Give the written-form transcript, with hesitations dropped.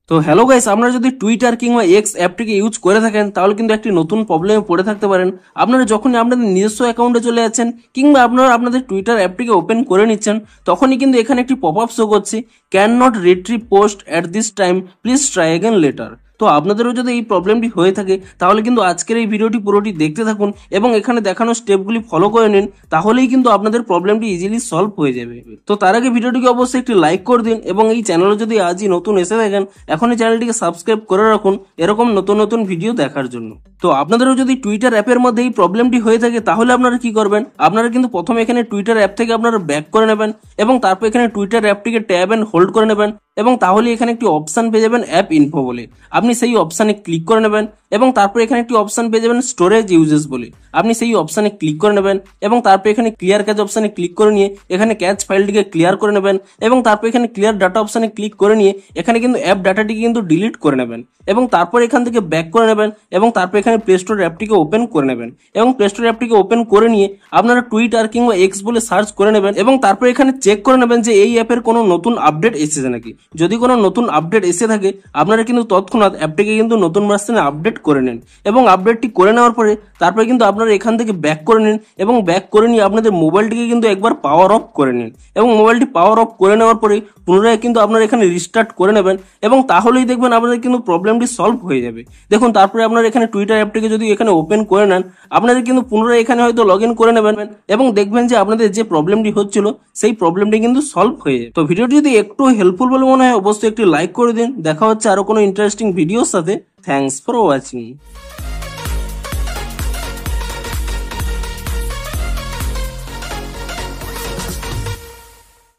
তো hello guys, আপনারা যদি টুইটার কিংবা এক্স অ্যাপটিকে ইউজ করে থাকেন তাহলে কিন্তু একটি নতুন প্রবলেমে পড়ে থাকতে পারেন। আপনারা যখনই আপনাদের নিজস্ব অ্যাকাউন্টে চলে যাচ্ছেন কিংবা আপনারা আপনাদের টুইটার অ্যাপটিকে ওপেন করে নিচ্ছেন, তখনই কিন্তু এখানে একটি পপ আপ শো করছে, can not retrieve post at this time, please try again letter. তো আপনাদেরও যদি এই প্রবলেমটি হয়ে থাকে তাহলে কিন্তু আজকের এই ভিডিওটি পুরোটি দেখতে থাকুন এবং এখানে দেখানো স্টেপগুলি ফলো করে নিন, তাহলেই কিন্তু আপনাদের প্রবলেমটি ইজিলি সলভ হয়ে যাবে। তো তার আগে ভিডিওটিকে অবশ্যই একটি লাইক করে দিন এবং এই চ্যানেলে যদি আজই নতুন এসে থাকেন এখনই চ্যানেলটিকে সাবস্ক্রাইব করে রাখুন এরকম নতুন নতুন ভিডিও দেখার জন্য। তো আপনাদেরও যদি টুইটার অ্যাপের মধ্যে এই প্রবলেমটি হয়ে থাকে তাহলে আপনারা কি করবেন, আপনারা কিন্তু প্রথমে এখানে টুইটার অ্যাপ থেকে আপনারা ব্যাক করে নেবেন এবং তারপর এখানে টুইটার অ্যাপটিকে ট্যাব এন্ড হোল্ড করে নেবেন এবং তাহলে এখানে একটি অপশন পেয়ে যাবেন অ্যাপ ইনফো বলে। আপনি সেই অপশানে ক্লিক করে নেবেন এবং তারপর এখানে একটি অপশন পেয়ে যাবেন স্টোরেজ ইউজেস বলে। আপনি সেই অপশানে ক্লিক করে নেবেন এবং তারপর এখানে ক্লিয়ার ক্যাচ অপশানে ক্লিক করে নিয়ে এখানে ক্যাচ ফাইলটিকে ক্লিয়ার করে নেবেন এবং তারপর এখানে ক্লিয়ার ডাটা অপশানে ক্লিক করে নিয়ে এখানে কিন্তু অ্যাপ ডাটাটিকে কিন্তু ডিলিট করে নেবেন এবং তারপর এখান থেকে ব্যাক করে নেবেন এবং তারপর এখানে প্লে স্টোর অ্যাপটিকে ওপেন করে নেবেন এবং প্লে স্টোর অ্যাপটিকে ওপেন করে নিয়ে আপনারা টুইটার কিংবা এক্স বলে সার্চ করে নেবেন এবং তারপর এখানে চেক করে নেবেন যে এই অ্যাপের কোনো নতুন আপডেট এসেছে নাকি। যদি কোনো নতুন আপডেট এসে থাকে আপনারা কিন্তু তৎক্ষণাৎ অ্যাপটিকে কিন্তু নতুন ভার্সনে আপডেট করে নেন এবং আপডেটটি করে নেওয়ার পরে তারপরে কিন্তু আপনারা এখান থেকে ব্যাক করে নিন এবং ব্যাক করে নিয়ে আপনাদের মোবাইলটিকে কিন্তু একবার পাওয়ার অফ করে নিন এবং মোবাইলটি পাওয়ার অফ করে নেওয়ার পরে পুনরায় কিন্তু আপনারা এখানে রিস্টার্ট করে নেবেন এবং তাহলেই দেখবেন আপনাদের কিন্তু প্রবলেমটি সলভ হয়ে যাবে। দেখুন তারপরে আপনারা এখানে টুইটার অ্যাপটিকে যদি এখানে ওপেন করে নেন আপনাদের কিন্তু পুনরায় এখানে হয়তো লগ ইন করে নেবেন এবং দেখবেন যে আপনাদের যে প্রবলেমটি হচ্ছিল সেই প্রবলেমটি কিন্তু সলভ হয়ে যাবে। তো ভিডিওটি যদি একটু হেল্পফুল বলে মনে হয় অবশ্যই একটি লাইক করে দিন। দেখা হচ্ছে আরো কোনো ইন্টারেস্টিং ভিডিওর সাথে। Thanks for watching.